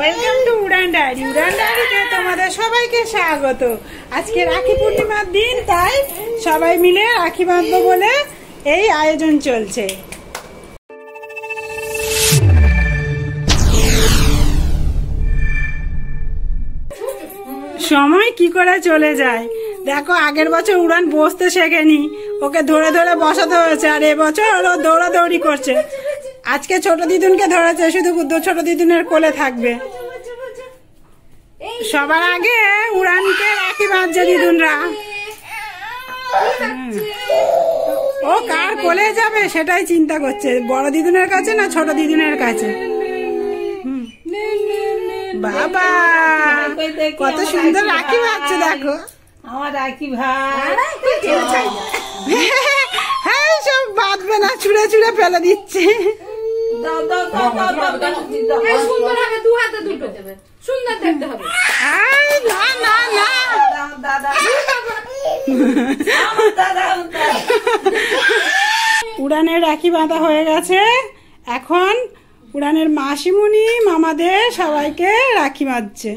Welcome to Uraan diary. Uraan ডায়েরিতে তোমাদের সবাইকে স্বাগত। আজকে রাখি পূর্ণিমার দিন, তাই সবাই মিলে রাখি বাঁধবো বলে এই আয়োজন চলছে। সময় কি করে চলে যায় দেখো। আগের বছর উড়ান বসতে শেখেনি, ওকে ধরে ধরে বসাতে হয়েছে, আর এবছর ও দৌড়াদৌড়ি করছে। আজকে ছোট দিদুনকে ধরেছে, শুধু ছোট দিদুনের কোলে থাকবে। সবার আগে উড়ানকে রাখি বাঁধছে দিদুনরা। ও কার কোলে যাবে সেটাই চিন্তা করছে, বড় দিদুনের কাছে না ছোট দিদুনের কাছে। বাবা কত সুন্দর রাখি বাঁধছে দেখো। আমার রাখি ভাই হ্যাঁ, সব বাঁধবে না, ছুঁড়ে ছুঁড়ে ফেলে দিচ্ছে। সুন্দর হবে, দু হাতে দুটো দেবে, সুন্দর দেখতে হবে। না না না, উড়ানের রাখি বাঁধা হয়ে গেছে। এখন উড়ানের মাসিমণি মামাদের সবাইকে রাখি বাঁধছে।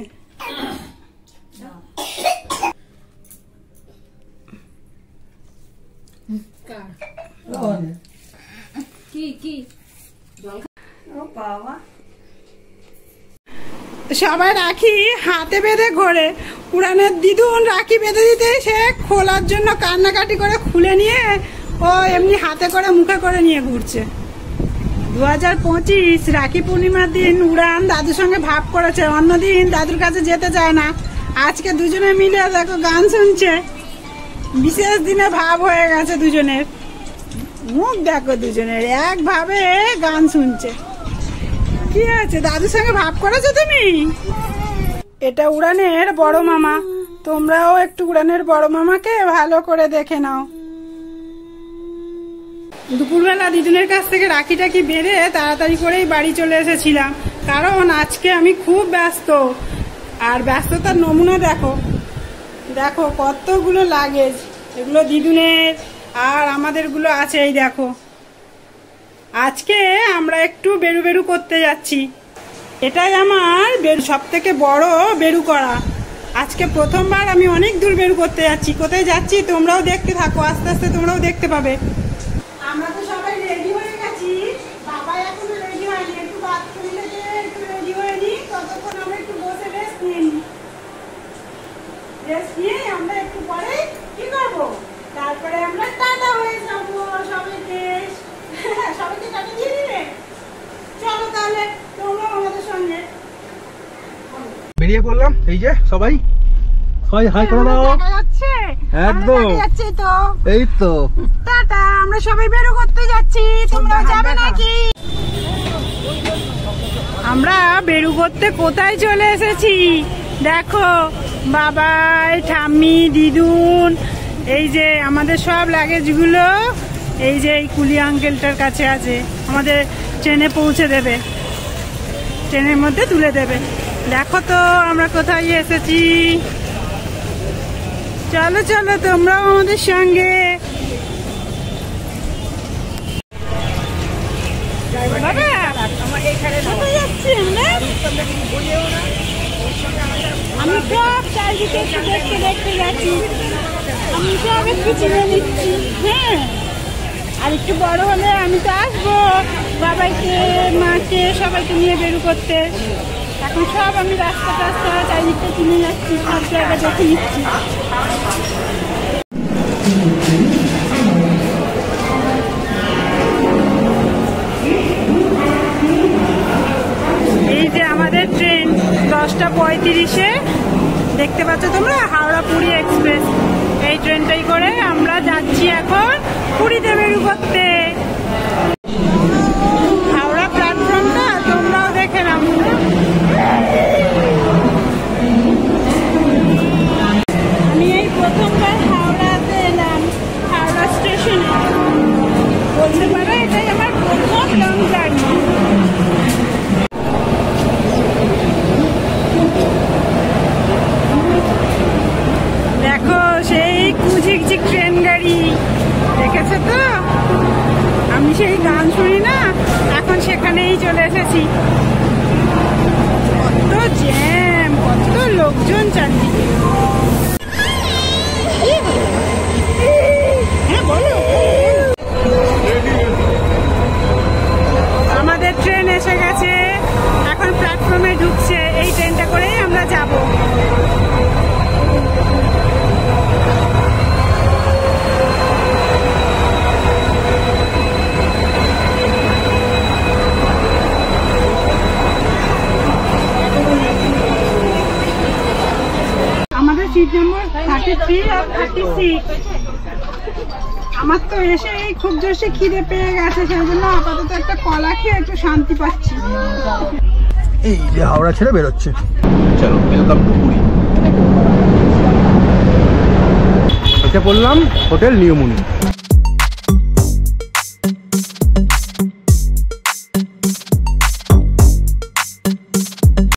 সবাই রাখি হাতে বেঁধে ঘোরে। উড়ানের দিদুন রাখি বেঁধে দিতে সে খোলার জন্য কান্নাকাটি করে খুলে নিয়ে ও এমনি হাতে করে মুখে করে নিয়ে ঘুরছে। 2025 রাখি পূর্ণিমার দিন উড়ান দাদুর সঙ্গে ভাব করেছে, অন্যদিন দাদুর কাছে যেতে চায় না। আজকে দুজনে মিলে দেখো গান শুনছে। বিশেষ দিনে ভাব হয়ে গেছে দুজনের, মুখ দেখো দুজনের একভাবে গান শুনছে। কি আছে, দাদুর সঙ্গে ভাব করেছো তুমি? এটা উড়ানের বড় মামা, তোমরাও একটু উড়ানের বড় মামাকে ভালো করে দেখে নাও। দুপুরবেলা দিদুনের কাছ থেকে রাখি টাকি বেঁধে তাড়াতাড়ি করেই বাড়ি চলে এসেছিলাম, কারণ আজকে আমি খুব ব্যস্ত। আর ব্যস্ততার নমুনা দেখো, দেখো কতগুলো লাগেজ। এগুলো দিদুনের আর আমাদেরগুলো আছে। এই দেখো, আজকে আমরা একটু বেরু বেরু করতে যাচ্ছি। এটাই আমার সব থেকে বড় বেরু করা। আজকে প্রথমবার আমি অনেক দূর বেরু করতে যাচ্ছি। কোথায় যাচ্ছি তোমরাও দেখতে থাকো, আস্তে আস্তে তোমরাও দেখতে পাবে। আমরা তো সবাই রেডি হয়ে গেছি, বাবা এখনো রেডি হয়নি। একটু বাথরুম থেকে একটু রেডি হয়ে নি, ততক্ষণ আমরা একটু বসে রেস্ট নিয়ে নিই। রেস্ট নিয়ে আমরা একটু পরে কি করবো, তারপরে আমরা টাটা হয়ে যাবো সবাইকে। সবাইকে টাটা দিয়ে দিলে চলো তাহলে তোমরা আমাদের সঙ্গে বেরিয়ে পড়লাম। এই যে সবাই সবাই হাই করে দাও। দেখা যাচ্ছে একদম যাচ্ছে তো, এই তো টাটা। আমরা সবাই বেরো করতে যাচ্ছি, তোমরা যাবে নাকি? আমরা বেরু করতে কোথায় চলে এসেছি দেখো। বাবাই, ঠাম্মি, দিদুন, এই যে আমাদের সব লাগেজগুলো এই যে এই কুলি আঙ্কেলটার কাছে আছে। আমাদের ট্রেনে পৌঁছে দেবে, ট্রেনের মধ্যে তুলে দেবে। দেখো তো আমরা কোথায় এসেছি। চলো চলো তোমরাও আমাদের সঙ্গে। আমি সব চারিদিকে একটু দেখতে দেখতে যাচ্ছি, আমি সব একটু চিনে নিচ্ছি। হ্যাঁ, আর একটু বড় হলে আমি তো আসবো বাবাইকে, মাকে, সবাইকে নিয়ে বেরু করতে। এখন সব আমি রাস্তা টাস্তা চারিদিকটা চিনে যাচ্ছি, সব জায়গা দেখে নিচ্ছি। এই যে আমাদের ট্রেন 10:35-এ, দেখতে পাচ্ছ তোমরা, হাওড়া পুরী এক্সপ্রেস। এই ট্রেনটাই করে আমরা যাচ্ছি এখন পুরীতে বেরু করতে। হাওড়া প্ল্যাটফর্মটা তোমরাও দেখে নাও। আমি এই প্রথমবার হাওড়াতে এলাম, হাওড়া স্টেশনে। বলতে পারো এটাই আমার প্রথম লং জার্নি। দেখো সেই কুঝিকঝিক ট্রেন গাড়ি, দেখেছো তো? জ্যাম, কত লোকজন চারিদিকে। হ্যাঁ বলো। আমাদের ট্রেন এসে গেছে, এখন প্ল্যাটফর্মে ঢুকছে। এই ট্রেনটা করেই আমরা যাব। আমাদের সিট নম্বর 33 আর 36। আমার তো এসে খুব জোরসে খিদে পেয়ে গেছে, সেই জন্য আপাতত একটা কলা খেয়ে একটু শান্তি পাচ্ছি। এই যে হাওড়া ছেড়ে বেরোচ্ছে। চলো ওয়েলকাম টু পুরী। এসে পড়লাম হোটেল নিউ মুনি।